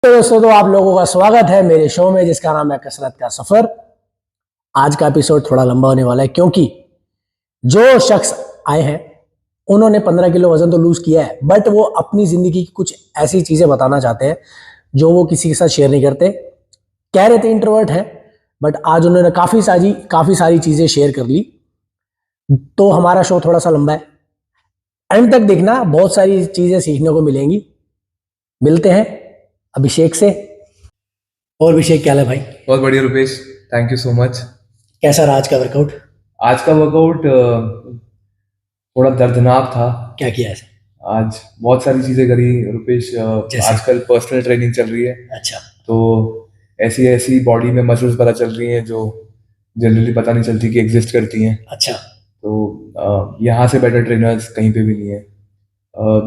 तो दोस्तों, तो आप लोगों का स्वागत है मेरे शो में जिसका नाम है कसरत का सफर। आज का एपिसोड थोड़ा लंबा होने वाला है क्योंकि जो शख्स आए हैं उन्होंने 15 किलो वजन तो लूज किया है, बट वो अपनी जिंदगी की कुछ ऐसी चीजें बताना चाहते हैं जो वो किसी के साथ शेयर नहीं करते। कह रहे थे इंट्रोवर्ट है, बट आज उन्होंने काफी सारी चीजें शेयर कर ली। तो हमारा शो थोड़ा सा लंबा है, एंड तक देखना, बहुत सारी चीजें सीखने को मिलेंगी। मिलते हैं अभिषेक से। और अभिषेक, क्या हाल है भाई? बहुत बढ़िया Rupesh, thank you so much. कैसा रहा आज का वर्कआउट? आज का वर्कआउट थोड़ा दर्दनाक था। क्या किया है? आज बहुत सारी चीज़ें करी रुपेश। जैसे? आजकल पर्सनल ट्रेनिंग चल रही है, अच्छा। तो ऐसी ऐसी बॉडी में मसल्स पता चल रही हैं जो जनरली पता नहीं चलती कि एग्जिस्ट करती हैं। अच्छा। तो यहाँ से बेटर ट्रेनर्स कहीं पे भी नहीं है।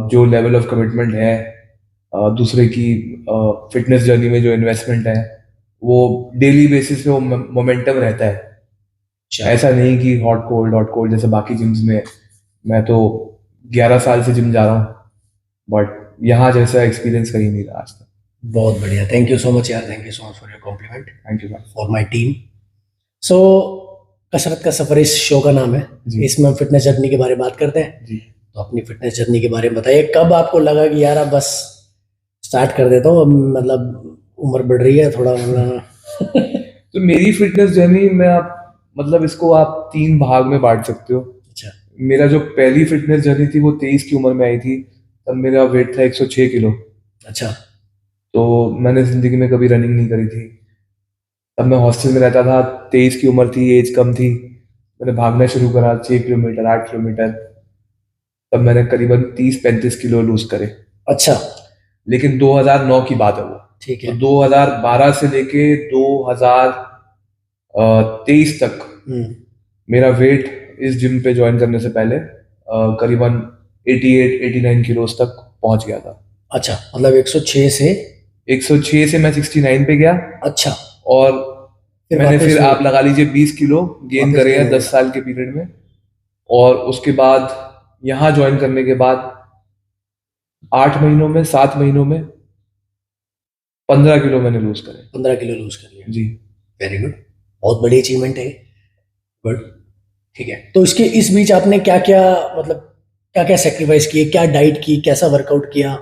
जो लेवल ऑफ कमिटमेंट है, दूसरे की फिटनेस जर्नी में जो इन्वेस्टमेंट है, वो डेली बेसिस पे वो मोमेंटम रहता है। अच्छा। ऐसा नहीं कि हॉट कोल्ड जैसे बाकी जिम्स में। मैं तो 11 साल से जिम जा रहा हूँ, बट यहाँ जैसा एक्सपीरियंस कहीं नहीं रहा आज तक। बहुत बढ़िया, थैंक यू सो मच यार, thank you so much for your compliment thank you for my team. So कसरत का सफर इस शो का नाम है। जी। इसमें हम फिटनेस जर्नी के बारे में बात करते हैं। जी। तो अपनी फिटनेस जर्नी के बारे में बताइए, कब आपको लगा कि यार अब बस स्टार्ट कर देता हूँ, अब मतलब उम्र बढ़ रही है थोड़ा, मतलब तो मेरी फिटनेस जर्नी में आप मतलब इसको आप 3 भाग में बांट सकते हो। अच्छा। मेरा जो पहली फिटनेस जर्नी थी वो 23 की उम्र में आई थी। तब मेरा वेट था 106 किलो। अच्छा। तो मैंने जिंदगी में कभी रनिंग नहीं करी थी। तब मैं हॉस्टल में रहता था, 23 की उम्र थी, एज कम थी। मैंने भागना शुरू करा, 6 किलोमीटर, 8 किलोमीटर। तब मैंने करीबन 30-35 किलो लूज करे। अच्छा। लेकिन 2009 की बात है वो। ठीक तो है। 2012 से लेके 2023 तक मेरा वेट इस जिम पे ज्वाइन करने से पहले करीबन 88-89 किलोस तक पहुंच गया था। अच्छा, मतलब 106 से 106 से मैं 69 पे गया। अच्छा, और मैंने वापस फिर आप लगा लीजिए 20 किलो गेन वापस करे गेन हैं हो 10 गया। साल के पीरियड में। और उसके बाद यहाँ ज्वाइन करने के बाद 8 महीनों में, 7 महीनों में 15 किलो मैंने लूज करे। 15 किलो लूज कर लिया। जी। वेरी गुड, बहुत बड़ी अचीवमेंट है। गुड। ठीक है, तो इसके इस बीच आपने क्या क्या, मतलब क्या क्या सेक्रीफाइस किए, क्या डाइट की, कैसा वर्कआउट किया,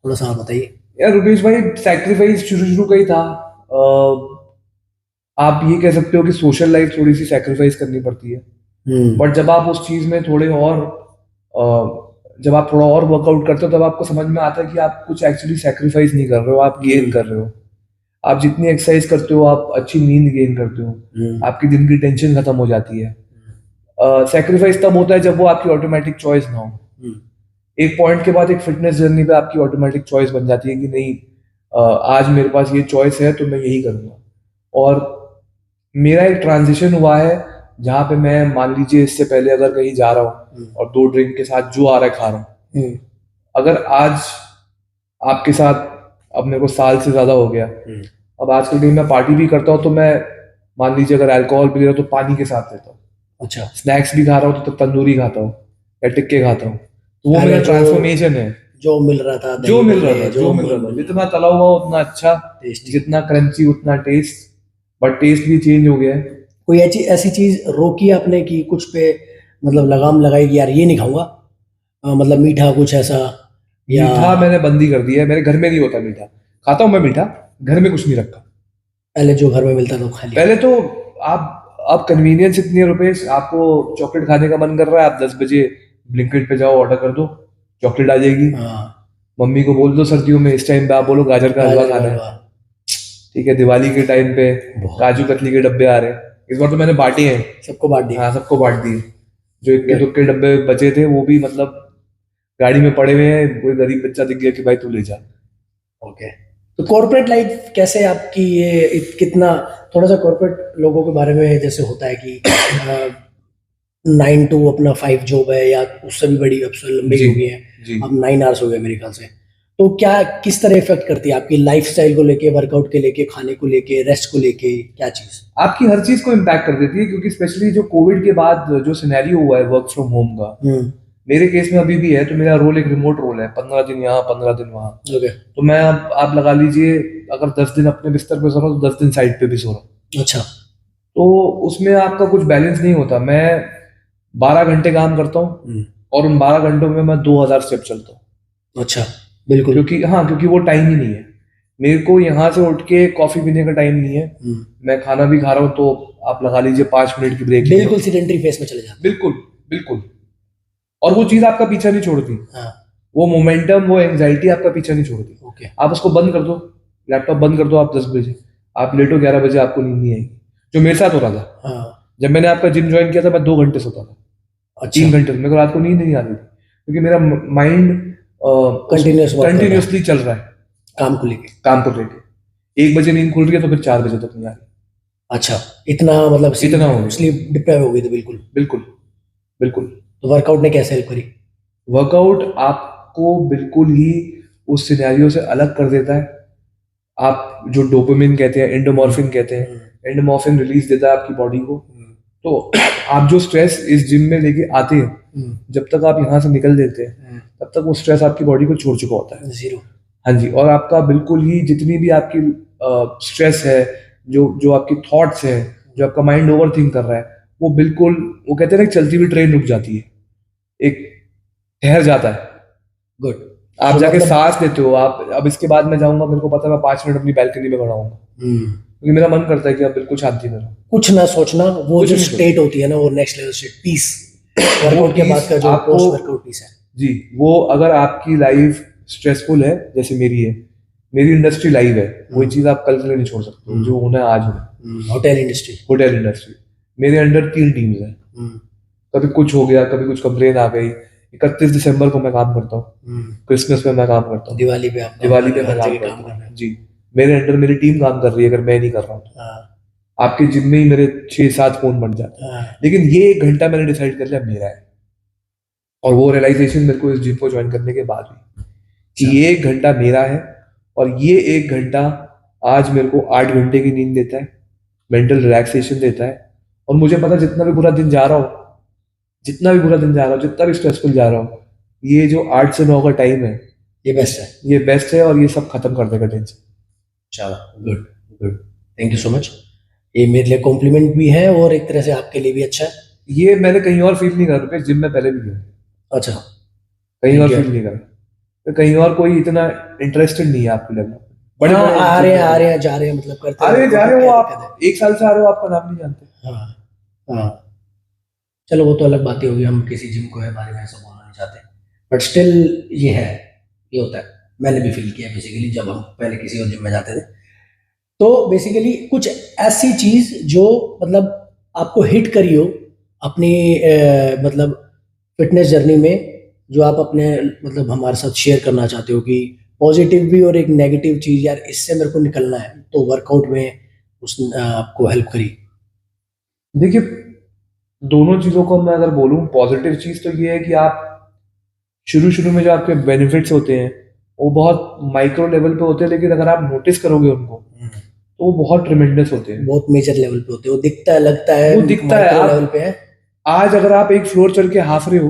थोड़ा सा आप बताइए। यार रुपेश भाई, सैक्रिफाइस शुरू शुरू का ही था। आप ये कह सकते हो कि सोशल लाइफ थोड़ी सी सैक्रिफाइस करनी पड़ती है। बट जब आप उस चीज में थोड़े और जब आप थोड़ा और वर्कआउट करते हो तब आपको समझ में आता है कि आप कुछ एक्चुअली सैक्रिफाइस नहीं कर रहे हो, आप गेन कर रहे हो। आप जितनी एक्सरसाइज करते हो, आप अच्छी नींद गेन करते हो, आपकी दिन की टेंशन खत्म हो जाती है। सैक्रिफाइस तब होता है जब वो आपकी ऑटोमेटिक चॉइस ना हो। एक पॉइंट के बाद एक फिटनेस जर्नी पे आपकी ऑटोमेटिक चॉइस बन जाती है कि नहीं, आज मेरे पास ये चॉइस है तो मैं यही करूंगा। और मेरा एक ट्रांजिशन हुआ है जहाँ पे मैं, मान लीजिए, इससे पहले अगर कहीं जा रहा हूँ और 2 ड्रिंक के साथ जो आ रहा है खा रहा हूँ। अगर आज आपके साथ, अब मेरे को साल से ज्यादा हो गया, अब आजकल कहीं मैं पार्टी भी करता हूँ तो मैं, मान लीजिए, अगर अल्कोहल पी रहा हूँ तो पानी के साथ लेता हूँ। अच्छा। स्नैक्स भी खा रहा हूँ तो तंदूरी खाता हूँ या टिक्के खाता हूँ। तो वो मेरा ट्रांसफॉर्मेशन है। जो मिल रहा था, जो मिल रहा था, जो मिल रहा था, जितना तला हुआ उतना अच्छा, जितना क्रंची उतना टेस्ट। बट टेस्ट भी चेंज हो गया है। कोई ऐसी ऐसी चीज रोकी आपने कि कुछ पे मतलब लगाम लगाई कि यार ये नहीं खाऊंगा, मतलब मीठा कुछ ऐसा, या मीठा मैंने बंद ही कर दिया है। मेरे घर में नहीं होता मीठा। खाता हूँ मैं मीठा, घर में कुछ नहीं रखा। पहले जो घर में मिलता था वो खा लिया? पहले तो आप, अब कन्वीनियंस इतनी है रुपेश, आपको चॉकलेट खाने का मन कर रहा है, आप 10 बजे ब्लिंकिट पे जाओ, ऑर्डर कर दो, चॉकलेट आ जाएगी। हाँ। मम्मी को बोल दो सर्दियों में इस टाइम पे, आप बोलो गाजर का हलवा खाना है। ठीक है, दिवाली के टाइम पे काजू कतली के डब्बे आ रहे हैं। इस बार तो मैंने बांटे हैं, सबको बांट दिया। हाँ सबको बांट दिए। जो इक्के दुक्के डब्बे बचे थे वो भी मतलब गाड़ी में पड़े हुए हैं, कोई गरीब बच्चा दिख गया कि भाई तू ले जा। ओके। तो कॉर्पोरेट लाइफ कैसे आपकी, ये कितना, थोड़ा सा कॉर्पोरेट लोगों के बारे में जैसे होता है कि 9 to अपना 5 जॉब है, या उससे भी बड़ी, अब से लंबी हो गई है, अब 9 आवर्स हो गए मेरे ख्याल से। तो क्या, किस तरह इफेक्ट करती है आपकी लाइफस्टाइल को लेके, वर्कआउट के लेके, खाने को लेके, रेस्ट को लेके, क्या चीज? आपकी हर चीज को इम्पैक्ट कर देती है, क्योंकि स्पेशली जो कोविड के बाद जो सिनेरियो हुआ है वर्क फ्रॉम होम का, मेरे केस में अभी भी है, तो मेरा रोल एक रिमोट रोल है, 15 दिन यहाँ 15 दिन वहाँ। ओके। तो मैं अब आप लगा लीजिए, अगर 10 दिन अपने बिस्तर पे सो रहा हूँ तो 10 दिन साइड पे भी सो रहा हूँ। अच्छा। तो उसमें आपका कुछ बैलेंस नहीं होता। मैं 12 घंटे काम करता हूँ और उन 12 घंटों में मैं 2000 स्टेप चलता हूँ। अच्छा, बिल्कुल। क्योंकि वो टाइम ही नहीं है मेरे को। यहाँ से उठ के कॉफी पीने का टाइम नहीं है। मैं खाना भी खा रहा हूँ तो आप लगा लीजिए 5 मिनट की ब्रेक। बिल्कुल सीडेंटरी फेस में चले जाते। बिल्कुल बिल्कुल। और वो चीज आपका पीछा नहीं छोड़ती। हाँ। वो मोमेंटम, वो एंजाइटी आपका पीछा नहीं छोड़ती। ओके। आप उसको बंद कर दो, लैपटॉप बंद कर दो, आप 10 बजे आप लेटो, 11 बजे आपको नींद नहीं आएगी, जो मेरे साथ हो रहा था। हाँ। जब मैंने आपका जिम ज्वाइन किया था मैं 2 घंटे सोता था। अच्छा। 3 घंटे मेरे को रात को नींद नहीं आती थी, क्योंकि मेरा माइंड कंटिन्यूसली चल रहा है काम को लेके। 1 बजे नींद खुल रही है तो फिर 4 बजे तक नहीं आ रही। अच्छा, इतना मतलब इतना हो गया। स्लीप डिप्राइव हो गई थी। बिल्कुल बिल्कुल बिल्कुल। तो वर्कआउट ने कैसे हेल्प करी? वर्कआउट आपको बिल्कुल ही उस सिनेरियो से अलग कर देता है। आप जो डोपामिन कहते हैं, एंडोमॉर्फिन कहते हैं, एंडोमॉर्फिन रिलीज देता है आपकी बॉडी को। तो आप जो स्ट्रेस इस जिम में लेके आते हैं, जब तक आप यहाँ से निकल देते हैं तब तक वो स्ट्रेस आपकी बॉडी को छोड़ चुका होता है। जीरो। हाँ जी। और आपका बिल्कुल ही जितनी भी आपकी स्ट्रेस है, जो आपकी थॉट्स है, जो आपका माइंड ओवर थिंक कर रहा है, वो बिल्कुल, वो कहते हैं ना, चलती हुई ट्रेन रुक जाती है, एक ठहर जाता है। गुड। आप जाके सांस लेते हो। आप अब इसके बाद मैं जाऊंगा, मेरे को पता है मैं 5 मिनट अपनी बैल्कनी में खड़ा हूँ, क्योंकि मेरा मन करता है कि अब बिल्कुल शांति में रहूं, कुछ ना सोचना। वो जो स्टेट होती है ना, वो next level state, peace. Workout के बाद का जो पोस्ट वर्कआउट पीस है जी, वो अगर आपकी लाइफ स्ट्रेसफुल है जैसे मेरी है, मेरी इंडस्ट्री लाइव है, वही चीज आप कल के लिए नहीं छोड़ सकते। जो होना है आज होना। होटल इंडस्ट्री मेरे अंडर 3 टीम्स हैं। कभी कुछ हो गया, कभी कुछ कंप्लेन आ गई। 31 दिसंबर को मैं काम करता हूँ, क्रिसमस में मैं काम करता हूँ, दिवाली पे मैं काम करता हूँ जी। मेरे अंडर मेरी टीम काम कर रही है, अगर मैं नहीं कर रहा हूँ। आपके जिम में ही मेरे 6-7 फोन बन जाते हैं, लेकिन ये 1 घंटा मैंने डिसाइड कर लिया मेरा है। और वो रियलाइजेशन मेरे को इस जिम को ज्वाइन करने के बाद हुई कि ये 1 घंटा मेरा है, और ये 1 घंटा आज मेरे को 8 घंटे की नींद देता है, मेंटल रिलैक्सेशन देता है। और मुझे पता, जितना भी बुरा दिन जा रहा हो, जितना भी स्ट्रेसफुल जा रहा हो, ये जो 8 से 9 का टाइम है, ये बेस्ट है, और ये सब खत्म कर देगा टेंशन। चलो, good, thank you so much. ये मेरे लिए कॉम्प्लीमेंट भी है और एक तरह से आपके लिए भी अच्छा है। ये मैंने कहीं और फील नहीं करा, जिम में पहले भी गया। अच्छा, कहीं और फील नहीं करा, तो कहीं और कोई इतना इंटरेस्टेड नहीं है आपके लेवल। बड़े आ रहे हैं जा रहे हैं, मतलब करते आ रहे जा रहे हो आप, 1 साल से आ रहे हो, आपका नाम नहीं जानते। हाँ, चलो वो तो अलग बातें होगी, हम किसी जिम को है बारे में ऐसा बोलना नहीं चाहते, बट स्टिल ये होता है। मैंने भी फील किया बेसिकली, जब हम पहले किसी और जिम में जाते थे, तो बेसिकली कुछ ऐसी चीज जो मतलब आपको हिट करी हो अपनी मतलब फिटनेस जर्नी में, जो आप अपने मतलब हमारे साथ शेयर करना चाहते हो कि पॉजिटिव भी और एक नेगेटिव चीज, यार इससे मेरे को निकलना है, तो वर्कआउट में उसने आपको हेल्प करी। देखिए, दोनों चीजों को मैं अगर बोलूं, पॉजिटिव चीज तो ये है कि आप शुरू में जो आपके बेनिफिट्स होते हैं वो बहुत माइक्रो लेवल पे होते हैं, लेकिन अगर आप नोटिस करोगे उनको तो वो बहुत ट्रेमेंडस होते हैं, बहुत मेजर लेवल पे होते हैं। वो दिखता है, लगता है, वो दिखता है लेवल पे है। आज अगर आप एक फ्लोर चढ़ के हाफ रहे हो,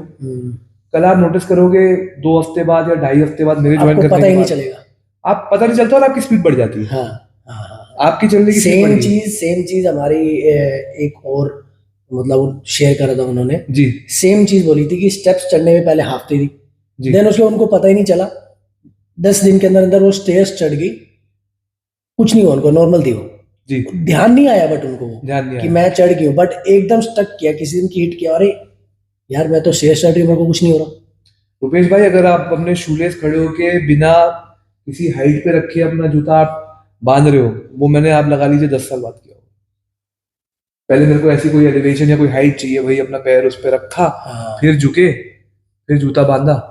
कल आप नोटिस करोगे 2 हफ्ते बाद या 2.5 हफ्ते बाद मेरे ज्वाइन करने के बाद, पता ही नहीं चलेगा, आप पता नहीं चलता, और आपकी स्पीड बढ़ जाती है। आपकी चलने की सेम चीज हमारी एक और मतलब शेयर करा था उन्होंने जी, सेम चीज बोली थी कि स्टेप्स चढ़ने में पहले हाफती थी, देन उसके उनको पता ही नहीं चला, 10 दिन के अंदर वो स्टेयर्स चढ़ गई, कुछ नहीं हुआ उनको, नॉर्मल थी वो जी, ध्यान नहीं आया, बट उनको कि मैं चढ़ गई हूँ, बट एकदम स्टक किया, किसी दिन की हिट किया, अरे यार मैं तो स्टेयर्स चढ़ रही हूँ, मेरे को कुछ नहीं हो रहा। रुपेश भाई, अगर आप अपने शूलेस खड़े होके बिना किसी हाइट पे रखे अपना जूता आप बांध रहे हो, वो मैंने आप लगा लीजिए 10 साल बाद किया। पहले मेरे को ऐसी कोई एलिवेशन या कोई हाइट चाहिए, वही अपना पैर उस पर रखा, फिर झुके, फिर जूता बांधा।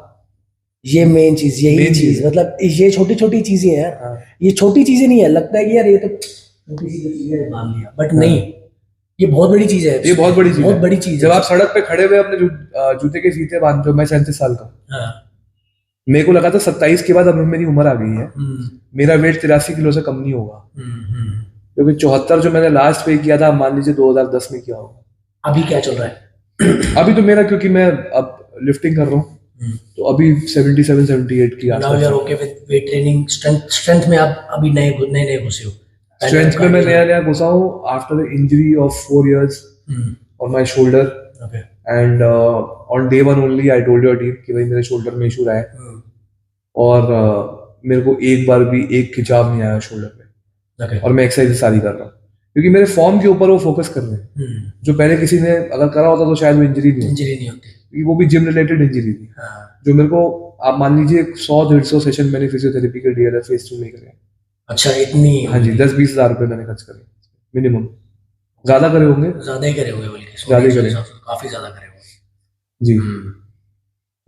ये मेन चीज, यही चीज, मतलब ये छोटी छोटी चीजें हैं यार। ये छोटी चीजें नहीं है, लगता है कि यार ये तो छोटी सी चीज है, मान लिया, बट नहीं, ये बहुत बड़ी चीज है। ये बहुत बड़ी चीज है। जब आप सड़क पे खड़े हुए अपने जूते के फीते बांध रहे हो, मैं 37 साल का, मेरे को लगा था 27 के बाद अब मेरी उम्र आ गई है, मेरा वेट 83 किलो से कम नहीं होगा, क्योंकि 74 जो मैंने लास्ट पे किया था, मान लीजिए 2010 में किया होगा। अभी क्या चल रहा है? अभी तो मेरा, क्योंकि मैं अब लिफ्टिंग कर रहा हूँ, तो अभी 77 78 की नाउ यू आर आसपास। Okay with weight training. Strength में आप अभी नए नए नए घुसे हो। स्ट्रेंथ में मैं नया नया घुसा हूँ after the injury of 4 years on my shoulder, okay and on day one only I told your team कि भाई मेरे शोल्डर में इशू रहा है, और मेरे को एक बार भी एक खिंचाव नहीं आया शोल्डर पे, ओके और मैं एक्सरसाइज सारी कर रहा हूँ क्योंकि मेरे फॉर्म के ऊपर वो फोकस कर रहे हैं। जो पहले किसी ने अगर करा होता तो शायद वो इंजरी नहीं होती, इंजरी नहीं होती। क्योंकि वो भी जिम रिलेटेड इंजरी थी। हाँ। जो मेरे को, आप मान लीजिए 100 150 सेशन मैंने फिजियोथेरेपी के DLF फेज 2 में करे। अच्छा, इतनी? हाँ जी, 10-20 हज़ार रुपये मैंने खर्च करे मिनिमम। ज्यादा करे होंगे, ज्यादा ही करे होंगे, बल्कि ज्यादा ही करे। काफी ज्यादा करे होंगे जी।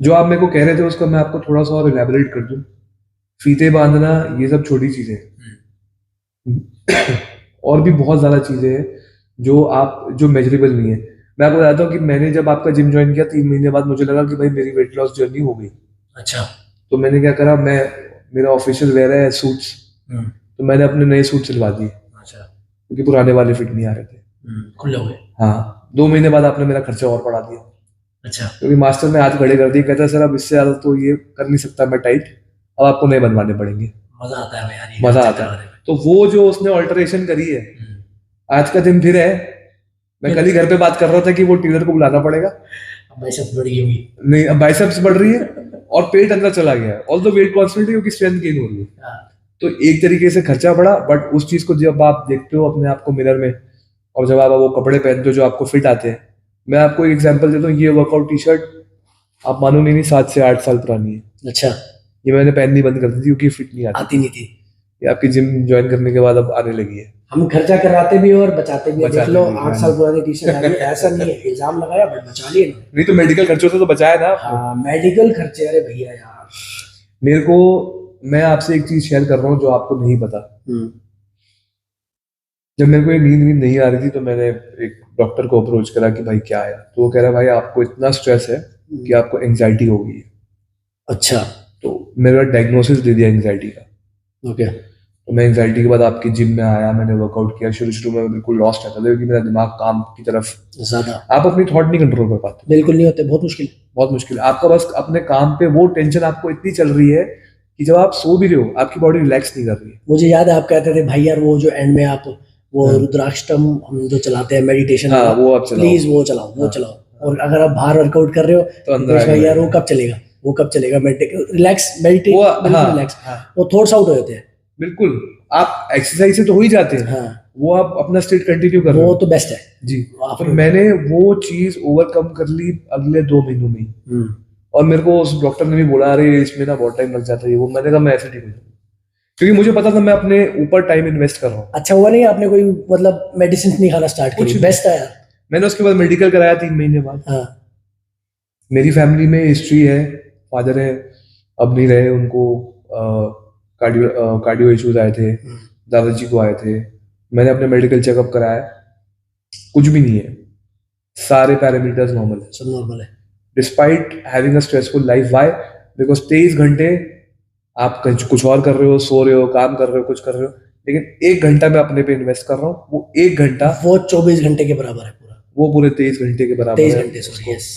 जो आप मेरे को कह रहे थे उसका मैं आपको थोड़ा सा और इलेबोरेट कर दूं। फीते बांधना ये सब छोटी चीजें हैं, और भी बहुत ज्यादा चीजें हैं जो मेजरेबल नहीं है। मैं आपको बताता हूँ कि मैंने जब आपका जिम ज्वाइन किया 3 महीने बाद मुझे लगा कि भाई मेरी वेट लॉस जर्नी हो गई। अच्छा। तो मैंने क्या करा, मेरा ऑफिशियल वेयर है सूट्स, तो मैंने अपने नए सूट सिलवा दिए। अच्छा। क्योंकि पुराने वाले फिट नहीं आ रहे थे, खुले हुए। हाँ, 2 महीने बाद आपने मेरा खर्चा और बढ़ा दिया। अच्छा। क्योंकि मास्टर ने हाथ खड़े कर दिए, कहता है सर अब इससे ज्यादा तो ये कर नहीं सकता मैं टाइट, अब आपको नए बनवाने पड़ेंगे। मजा आता है यार, मजा आता है। तो वो जो उसने ऑल्टरेशन करी है, आज का दिन फिर है। मैं कल ही घर पे बात कर रहा था कि वो टेलर को बुलाना पड़ेगा। बाइसेप्स बढ़ गई होगी। नहीं, अब बाइसेप्स बढ़ रही है और पेट अंदर चला गया है, ऑल्दो वेट कांस्टेंट है क्योंकि स्ट्रेंथ गेन हो रही है। तो एक तरीके से खर्चा बढ़ा, बट उस चीज को जब आप देखते हो अपने आप को मिरर में, और जब आप वो कपड़े पहनते हो जो आपको फिट आते हैं। मैं आपको एक एग्जांपल देता हूँ, ये वर्कआउट टी शर्ट आप मानोगे नहीं 7 से 8 साल पुरानी है। अच्छा। ये मैंने पहननी बंद कर दी थी क्योंकि फिट नहीं आती नहीं थी। ये आपकी जिम ज्वाइन करने के बाद अब आने लगी है। हम खर्चा कराते भी और बचाते भी। देख लो, 8 साल हाँ। पुरानी टी शर्ट आ गई, ऐसा नहीं है इल्जाम लगाया, बट बचा लिए ना। नहीं तो मेडिकल खर्चों से तो बचाया ना आपने। हाँ, मेडिकल खर्चे। अरे भैया यार, मेरे को, मैं आपसे एक चीज शेयर कर रहा हूँ जो आपको नहीं पता। जब मेरे को ये नींद नहीं आ रही थी तो मैंने एक डॉक्टर को अप्रोच करा कि भाई क्या है, तो वो कह रहा भाई आपको इतना स्ट्रेस है कि आपको एंजाइटी हो गई है। अच्छा। तो मेरा डायग्नोसिस दे दिया एंजाइटी का। ओके। तो मैं एंजाइटी के बाद आपकी जिम में आया, मैंने वर्कआउट किया। शुरू में मैं बिल्कुल लॉस्ट रहता था क्योंकि मेरा दिमाग काम की तरफ ज्यादा, आप अपनी थॉट नहीं कंट्रोल कर पाते। बिल्कुल नहीं होते, बहुत मुश्किल। बहुत मुश्किल है। आपका बस अपने काम पे वो टेंशन आपको इतनी चल रही है कि जब आप सो भी रहे हो आपकी बॉडी रिलैक्स नहीं कर रही है। मुझे याद है आप कहते थे भाई यार वो जो एंड में आप वो रुद्राष्टम हम जो चलाते हैं मेडिटेशन, हाँ, वो आप चलाओ, प्लीज वो चलाओ, वो चलाओ। और अगर आप बाहर वर्कआउट कर रहे हो तो अंदर भाई यार वो कब चलेगा, वो कब चलेगा। रिलैक्स मेडिटेट, बिल्कुल रिलैक्स। वो थॉट्स आउट हो जाते हैं। बिल्कुल, आप एक्सरसाइज से तो हो ही जाते हैं। हाँ, वो आप अपना स्टेट कंटिन्यू कर रहे हो, वो तो बेस्ट है जी। तो मैंने वो चीज ओवरकम कर ली अगले 2 महीनों में। और मेरे को उस डॉक्टर ने भी बोला अरे इसमें ना बहुत टाइम लग जाता है। वो मैंने कहा मैं ऐसे ठीक हो जाऊंगा, क्योंकि मुझे पता था मैं अपने ऊपर टाइम इन्वेस्ट कर रहा हूँ। अच्छा हुआ नहीं आपने कोई मतलब मेडिसिन नहीं खाना स्टार्ट करी? बेस्ट है यार। मैंने उसके बाद मेडिकल कराया 3 महीने बाद। हाँ। मेरी फैमिली में हिस्ट्री है, फादर है अब नहीं रहे, उनको कार्डियो इश्यूज आए थे, दादाजी को आए थे। मैंने अपने मेडिकल चेकअप कराया, कुछ भी नहीं है, सारे पैरामीटर्स नॉर्मल है, सब नॉर्मल है। Despite having a stressful life. Why? Because 23 घंटे आप कुछ और कर रहे हो, सो रहे हो, काम कर रहे हो, कुछ कर रहे हो, लेकिन 1 घंटा मैं अपने पे इन्वेस्ट कर रहा हूँ। वो 1 घंटा वो 24 घंटे के बराबर है पूरा। वो पूरे 23 घंटे के बराबर 23 है। घंटे, sorry, yes.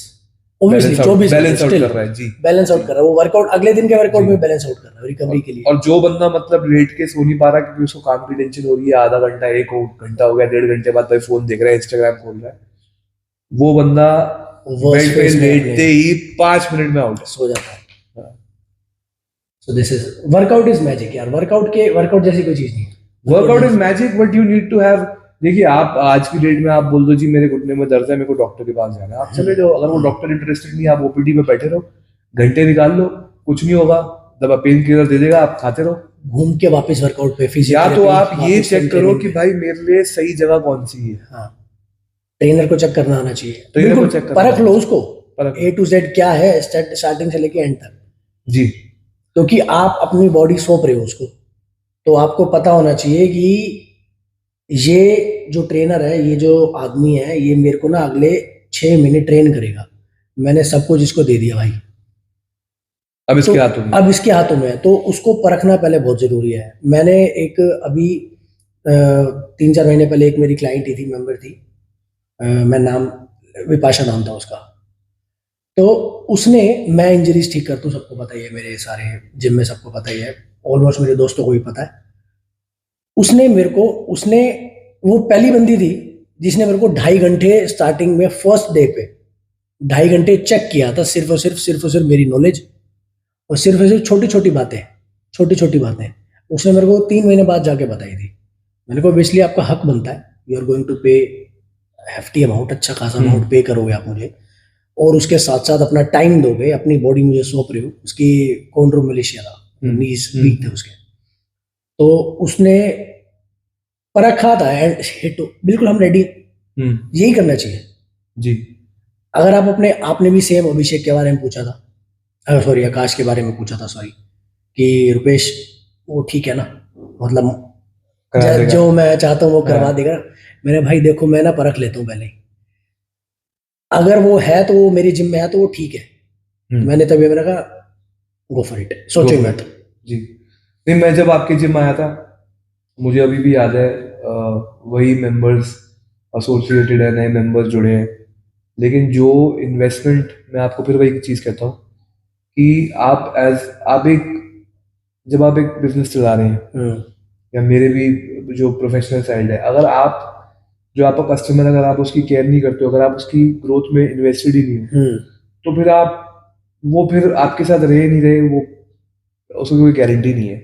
Obviously, 24 balance out कर रहा है जी, बैलेंस आउट कर रहा है। वो वर्कआउट अगले दिन के वर्कआउट में बैलेंस आउट कर रहा है रिकवरी के लिए। और जो बंदा मतलब लेट के सो नहीं पा रहा क्योंकि उसको काम की टेंशन हो रही है, आधा घंटा 1 घंटा हो गया, 1.5 घंटे बाद भाई फोन देख रहा है, इंस्टाग्राम खोल रहा है, वो बंदा बेड पे लेटते ही 5 मिनट में आउट सो जाता है। So this is workout is magic यार। वर्कआउट जैसी कोई चीज नहीं। Workout is magic, but you need to have. देखिए आप आज की डेट में आप बोल दो जी मेरे घुटने में दर्द है, मेरे को डॉक्टर के पास जाना है, आप चले जाओ। अगर वो डॉक्टर इंटरेस्टेड नहीं है, आप ओपीडी में बैठे रहो, घंटे निकाल लो, कुछ नहीं होगा, दवा पेन किलर दे देगा, आप खाते रहो, घूम के वापस वर्कआउट पे। या तो आप ये चेक करो कि भाई मेरे लिए सही जगह कौन सी है। हाँ, ट्रेनर को चेक करना आना चाहिए। ट्रेनर को चेक परख लो उसको, A to Z क्या है स्टार्टिंग से लेके एंड तक जी। क्योंकि आप अपनी बॉडी सौंप रहे हो उसको, तो आपको पता होना चाहिए कि ये जो ट्रेनर है, ये जो आदमी है, ये मेरे को ना अगले 6 महीने ट्रेन करेगा। मैंने सब कुछ इसको दे दिया भाई, अब इसके हाथों में, अब इसके हाथों में है, तो उसको परखना पहले बहुत जरूरी है। मैंने एक अभी 3-4 महीने पहले एक मेरी क्लाइंट थी, मेंबर थी, मैं नाम विपाशा नाम था उसका। तो उसने, मैं इंजरीज ठीक करता हूँ, सबको पता ही है, मेरे सारे जिम में सबको पता ही है, ऑलमोस्ट मेरे दोस्तों को भी पता है। उसने वो पहली बंदी थी जिसने मेरे को 2.5 घंटे स्टार्टिंग में फर्स्ट डे पे 2.5 घंटे चेक किया था, सिर्फ और सिर्फ मेरी नॉलेज, और सिर्फ छोटी छोटी बातें उसने मेरे को 3 महीने बाद जाके बताई थी। मैंने कहा ऑब्वियसली आपका हक बनता है, यू आर गोइंग टू पे हेफ्टी अमाउंट, अच्छा खासा अमाउंट पे करोगे आप मुझे, और उसके साथ साथ अपना टाइम दोगे, अपनी बॉडी मुझे सौंप रहे हो। उसकी कॉन्ड्रोमेलेशिया था, नीज वीक थे उसके, तो उसने परखा था एंड हिट, बिल्कुल हम रेडी, यही करना चाहिए जी। अगर आप अपने, आपने भी सेम अभिषेक के बारे में पूछा था, सॉरी आकाश के बारे में पूछा था, सॉरी, कि रुपेश वो ठीक है ना, मतलब करा देगा। जो मैं चाहता हूँ वो करवा हाँ। देगा। मैंने भाई देखो मैं ना परख लेता हूँ पहले ही, अगर वो है तो वो मेरी जिम में है तो वो ठीक है। मैंने तभी मैंने कहा गो फॉर इट, सोचो मत। जी नहीं, मैं जब आपके जिम आया था, मुझे अभी भी याद है, वही मेंबर्स एसोसिएटेड है, नए मेंबर्स जुड़े हैं, लेकिन जो इन्वेस्टमेंट, मैं आपको फिर वही चीज़ कहता हूँ कि जब आप एक बिजनेस चला रहे हैं, या मेरे भी जो प्रोफेशनल साइड है, अगर आप जो आपका कस्टमर, अगर आप उसकी केयर नहीं करते हो, अगर आप उसकी ग्रोथ में इन्वेस्टेड ही नहीं हो, तो फिर वो फिर आपके साथ रहे नहीं रहे, वो उसकी कोई गारंटी नहीं है।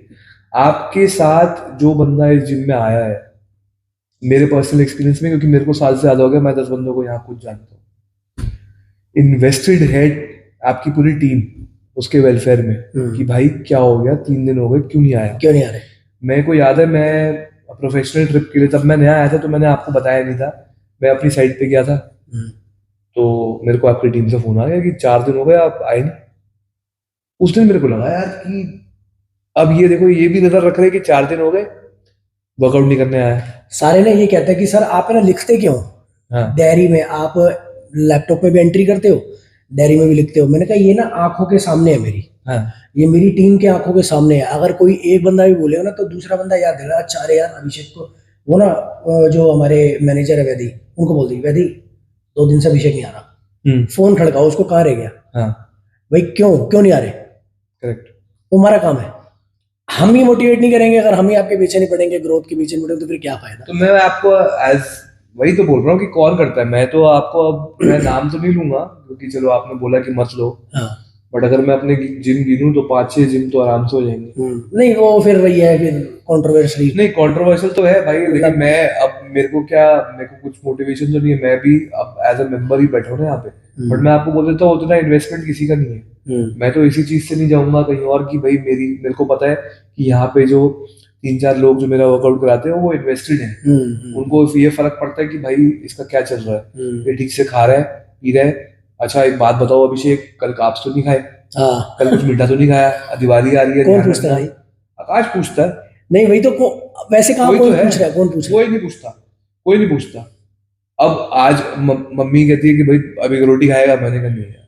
आपके साथ जो बंदा इस जिम में आया है, मेरे पर्सनल एक्सपीरियंस में, क्योंकि मेरे को साल से ज्यादा हो गया, मैं 10 बंदों को यहाँ खुद जानता हूँ, इन्वेस्टेड है आपकी पूरी टीम उसके वेलफेयर में, कि भाई क्या हो गया, 3 दिन हो गए क्यों नहीं आया, क्यों नहीं आ रहे। मेरे को याद है, मैं प्रोफेशनल ट्रिप के लिए तब मैं नया आया था, तो मैंने आपको बताया नहीं था, मैं अपनी साइड पे गया था, तो मेरे को आपकी टीम से फोन आ गया कि 4 दिन हो गए आप आए नहीं। उस दिन मेरे को लगा यार कि अब ये देखो, ये भी नजर रख रहे हैं कि 4 दिन हो गए वर्कआउट नहीं करने आया। सारे ना ये कहते हैं कि सर आप है ना लिखते क्यों, हाँ। डायरी में, आप लैपटॉप में भी एंट्री करते हो, डायरी में भी लिखते हो। मैंने कहा ये ना आंखों के सामने है मेरी, हाँ। ये मेरी टीम के आंखों के सामने है। अगर कोई एक बंदा भी बोलेगा ना तो दूसरा बंदा याद देगा, अच्छा अरे यार अभिषेक को, वो ना जो हमारे मैनेजर है वैदी, उनको बोल दी वैदी 2 दिन से अभिषेक नहीं आ रहा, फोन खड़काओ उसको, कहाँ रह गया। हाँ। भाई क्यों क्यों नहीं आ रहे, करेक्ट, वो हमारा काम है। हम ही मोटिवेट नहीं करेंगे, अगर हम ही आपके पीछे नहीं पड़ेंगे, ग्रोथ के पीछे नहीं पड़ेंगे, तो फिर क्या फायदा। तो मैं आपको एज वही तो बोल रहा हूँ कि कौन करता है, मैं तो आपको, अब मैं नाम तो नहीं लूंगा क्योंकि चलो आपने बोला कि मत लो, बट अगर मैं अपने जिम गिनूं तो 5-6 जिम तो आराम से हो जाएंगे। नहीं वो फिर वही है, फिर कंट्रोवर्शियल, नहीं कंट्रोवर्शियल तो है भाई, लेकिन मैं अब मेरे को कुछ मोटिवेशन तो नहीं है, मैं भी अब एज अ मेंबर ही बैठा हूँ ना यहाँ पे, बट मैं आपको बोल देता हूँ उतना इन्वेस्टमेंट किसी का नहीं है। मैं तो इसी चीज से नहीं जाऊंगा कहीं और कि भाई मेरे को पता है कि यहाँ पे जो 3-4 लोग जो मेरा वर्कआउट कराते हैं वो इन्वेस्टेड हैं, उनको ये फर्क पड़ता है कि भाई इसका क्या चल रहा है, ये ठीक से खा रहा है, पी रहा है। अच्छा एक बात बताओ अभिषेक, कल काप्स तो नहीं खाए, कल कुछ मीठा तो नहीं खाया, दिवाली आ रही है, कौन पूछता है? आकाश पूछता है। नहीं वही तो वैसे कहाँ कोई पूछ रहा है, कौन पूछ रहा है? कोई नहीं पूछता। अब आज मम्मी कहती है कि भाई अभी रोटी खाएगा, मैंने कहा नहीं यार,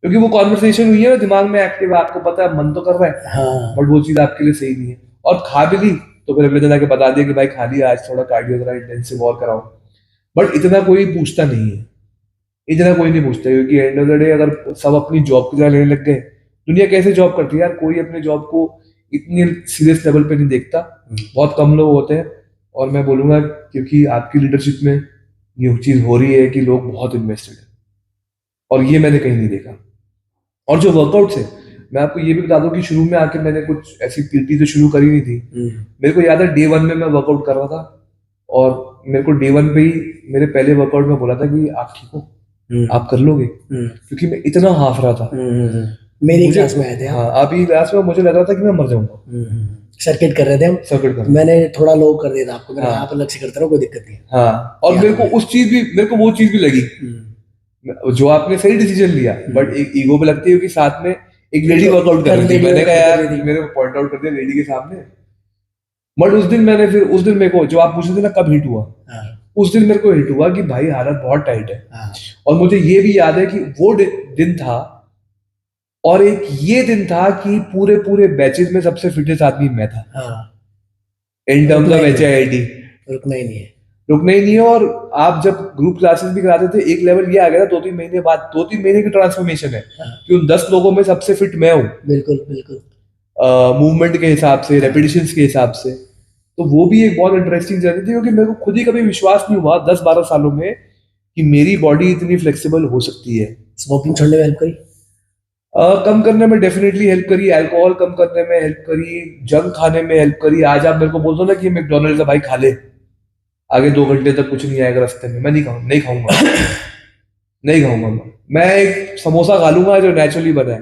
क्योंकि वो कॉन्वर्सेशन हुई है ना, दिमाग में एक्टिव है, आपको पता है, मन तो कर रहा है, हाँ। बट वो चीज आपके लिए सही नहीं है, और खा भी ली तो फिर अगले दिन आके बता दिया कि भाई खा लिया, आज थोड़ा कार्डियो जरा इंटेंसिव और कराओ, बट इतना कोई पूछता नहीं है, इतना कोई नहीं पूछता, क्योंकि एंड ऑफ द डे अगर सब अपनी जॉब की तरह लेने लग गए, दुनिया कैसे जॉब करती है यार, कोई अपने जॉब को इतनी सीरियस लेवल पे नहीं देखता, बहुत कम लोग होते हैं। और मैं बोलूंगा क्योंकि आपकी लीडरशिप में ये चीज हो रही है कि लोग बहुत इन्वेस्टेड है, और ये मैंने कहीं नहीं देखा। और जो वर्कआउट्स है, मैं आपको ये भी बता दूं कि शुरू में आके मैंने कुछ ऐसी पीटी तो शुरू करी नहीं थी। मेरे को याद है डे 1 में मैं वर्कआउट कर रहा था, और मेरे को डे 1 पे ही मेरे पहले वर्कआउट में बोला था कि आप ठीक हो, आप कर लोगे, क्योंकि मैं इतना हाफ रहा था। मेरी क्लास में आए थे हाँ, आप ही क्लास में, मुझे लग रहा था कि मैं मर जाऊंगा। सर्किट कर रहे थे हम, सर्किट कर, मैंने थोड़ा लो कर दिया था आपको, मैंने आप अलग से करते रहो, कोई दिक्कत नहीं है। हाँ, और मेरे को वो चीज भी लगी, जो आपने सही डिसीजन लिया, बट एक ईगो पे लगती है कि साथ में एक लेडी वर्कआउट कर रही थी, मैंने कहा यार मेरे को पॉइंट आउट कर दिया लेडी के सामने। बट उस दिन मेरे को जो आप पूछ रहे थे ना कब हिट हुआ, उस दिन मेरे को हिट हुआ कि भाई हालत बहुत टाइट है। और मुझे ये भी याद है कि वो दिन था, और एक ये दिन था कि पूरे बैचेस में सबसे फिटेस्ट आदमी मैं था, इन टर्म्स ऑफ HIIT। रुकना ही नहीं है, रुकना ही नहीं है। और आप जब ग्रुप क्लासेस भी कराते थे, एक लेवल ये आ गया था 2-3 महीने बाद, 2-3 महीने की ट्रांसफॉर्मेशन है हाँ। कि उन 10 लोगों में सबसे फिट मैं हूँ, बिल्कुल बिल्कुल। मूवमेंट के हिसाब से, रेपिटेशंस के हिसाब से। तो वो भी एक बहुत इंटरेस्टिंग जर्नी थी, क्योंकि मेरे को खुद ही कभी विश्वास नहीं हुआ 10-12 सालों में कि मेरी बॉडी इतनी फ्लेक्सिबल हो सकती है। स्मोकिंग छोड़ने में हेल्प करी? कम करने में डेफिनेटली हेल्प करी, अल्कोहल कम करने में हेल्प करी, जंक खाने में हेल्प करी। आज आप मेरे को बोल दो ना कि मैकडोनल्ड्स है भाई खा ले, आगे 2 घंटे तक कुछ नहीं आएगा रास्ते में, मैं नहीं खाऊंगा, नहीं खाऊंगा नहीं खाऊंगा मैं एक समोसा खा लूंगा जो नेचुरली बना है।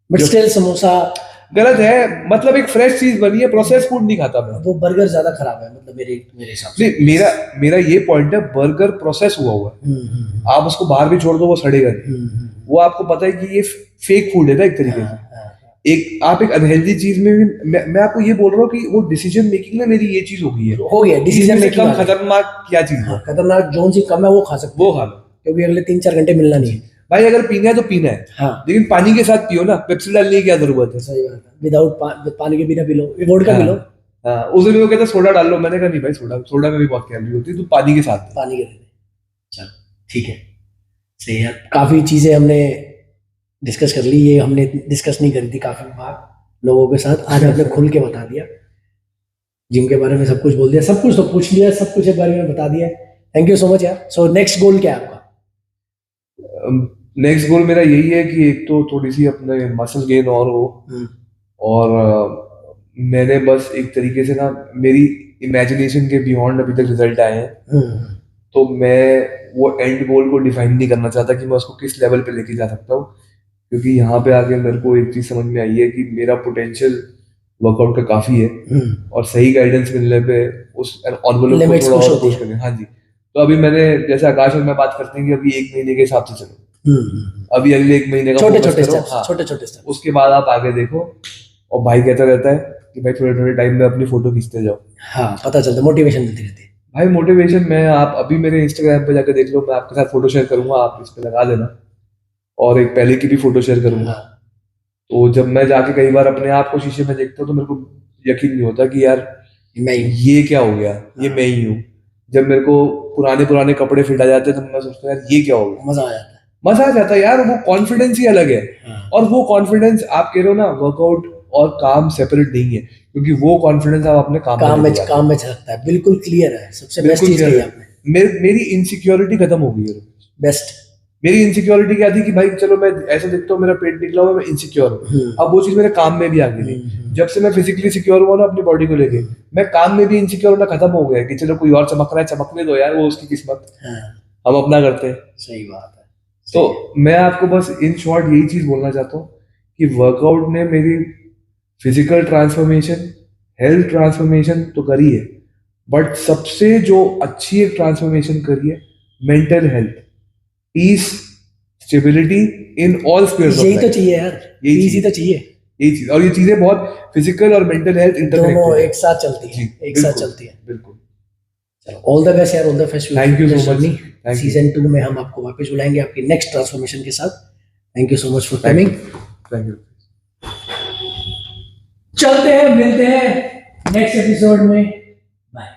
बट स्टिल समोसा गलत है, मतलब एक फ्रेश चीज बनी है, प्रोसेस फूड नहीं खाता मैं। वो बर्गर ज्यादा खराब है, मतलब मेरे मेरे हिसाब से। नहीं, मेरा ये पॉइंट है, बर्गर प्रोसेस हुआ हुआ है, आप उसको बाहर भी छोड़ दो वो सड़ेगा नहीं। वो आपको पता है कि ये फेक फूड है ना एक तरीके से। आप एक अनहेल्दी चीज में भी, मैं आपको ये बोल रहा हूँ कि वो डिसीजन मेकिंग में मेरी ये चीज हो गई है, हो गया डिसीजन मेकिंग कम खतरनाक क्या चीज है। खतरनाक जोन सी कम है, वो खा सकते वो खा लो, क्योंकि अगले 3-4 घंटे मिलना नहीं है। भाई अगर पीना है तो पीना है, हाँ लेकिन पानी के साथ पियो ना, पेप्सी डालने की क्या जरूरत है। सही बात है, विदाउट पानी के बिना P low, vodka P low. हाँ, उस दिन वो कहते सोडा डाल लो, मैंने कहा नहीं भाई, सोडा में भी बहुत कैलोरी होती है, तो पानी के साथ। पानी के दे। चलो ठीक है, सही है। काफी चीजें हमने डिस्कस कर ली, ये हमने डिस्कस नहीं करी थी काफी बार लोगों के साथ, आज आपने खुल के बता दिया, जिम के बारे में सब कुछ बोल दिया, सब कुछ तो पूछ लिया, सब कुछ के बारे में बता दिया। थैंक यू सो मच यार। सो नेक्स्ट गोल क्या है आपका? नेक्स्ट गोल मेरा यही है कि एक तो थोड़ी सी अपने मसल गेन और हो, और मैंने बस एक तरीके से ना, मेरी इमेजिनेशन के बियॉन्ड अभी तक रिजल्ट आए हैं, तो मैं वो एंड गोल को डिफाइन नहीं करना चाहता कि मैं उसको किस लेवल पे लेके जा सकता हूँ, क्योंकि यहाँ पे आके मेरे को एक चीज समझ में आई है कि मेरा पोटेंशियल वर्कआउट का काफी है, और सही गाइडेंस मिलने पे उस एनवेलप को थोड़ा और पुश करें। हाँ जी, तो अभी मैंने, जैसे आकाश और मैं बात करते हैं कि अभी 1 महीने के हिसाब से चलो, अभी अगले 1 महीने का छोटे focus छोटे करो। स्टेप्स, हाँ, छोटे छोटे स्टेप्स, उसके बाद आप आगे देखो। और भाई कहता रहता है कि भाई थोड़े थोड़े टाइम में अपनी फोटो खींचते जाओ। हाँ पता चलता, मोटिवेशन मिलती रहती है भाई। मोटिवेशन में आप अभी मेरे इंस्टाग्राम पे जाकर देख लो, मैं आपके साथ फोटो शेयर करूंगा, आप इस पे लगा देना, और एक पहले की भी फोटो शेयर करूंगा। तो जब मैं जाके कई बार अपने आप को शीशे में देखता हूँ तो मेरे को यकीन नहीं होता कि यार ये क्या हो गया, ये मैं ही हूँ। जब मेरे को पुराने कपड़े फिट आ जाते हैं तो मैं सोचता हूँ यार ये क्या हो गया, मजा आ जाता है यार, वो कॉन्फिडेंस ही अलग है। और वो कॉन्फिडेंस, आप कह रहे हो ना, वर्कआउट और काम सेपरेट नहीं है, क्योंकि वो कॉन्फिडेंस आप अपने काम में झलकता है। बिल्कुल क्लियर है, सबसे बेस्ट चीज कही आपने। मेरी इनसिक्योरिटी खत्म हो गई है। बेस्ट। मेरी इनसिक्योरिटी क्या थी कि भाई चलो मैं ऐसे दिखता हूँ, मेरा पेट निकला हुआ, मैं इनसिक्योर हूँ। अब वो चीज मेरे काम में भी आ गई। जब से मैं फिजिकली सिक्योर हुआ ना अपनी बॉडी को लेके, मैं काम में भी इनसिक्योर होना खत्म हो गया कि चलो कोई और चमक रहा है, चमकने दो यार, वो उसकी किस्मत, हम अपना करते हैं। सही बात है। तो मैं आपको बस इन शॉर्ट यही चीज बोलना चाहता हूँ कि वर्कआउट ने मेरी फिजिकल ट्रांसफॉर्मेशन, हेल्थ ट्रांसफॉर्मेशन तो करी है, बट सबसे जो अच्छी एक ट्रांसफॉर्मेशन करी है, mental health, peace, stability in all spheres of life. यही तो चाहिए यार, पीस ही तो चाहिए, यही चीज। और ये चीजें बहुत फिजिकल और मेंटल हेल्थ दोनों एक साथ चलती है, एक साथ चलती है। बिल्कुल। चलो, ऑल द बेस्ट यार, all the best. Thank you so much. Season 2 में हम आपको वापस बुलाएंगे आपकी नेक्स्ट ट्रांसफॉर्मेशन के साथ। Thank you so much for coming. Thank you. चलते हैं, मिलते हैं नेक्स्ट एपिसोड में। बाय।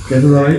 कैसे भाई?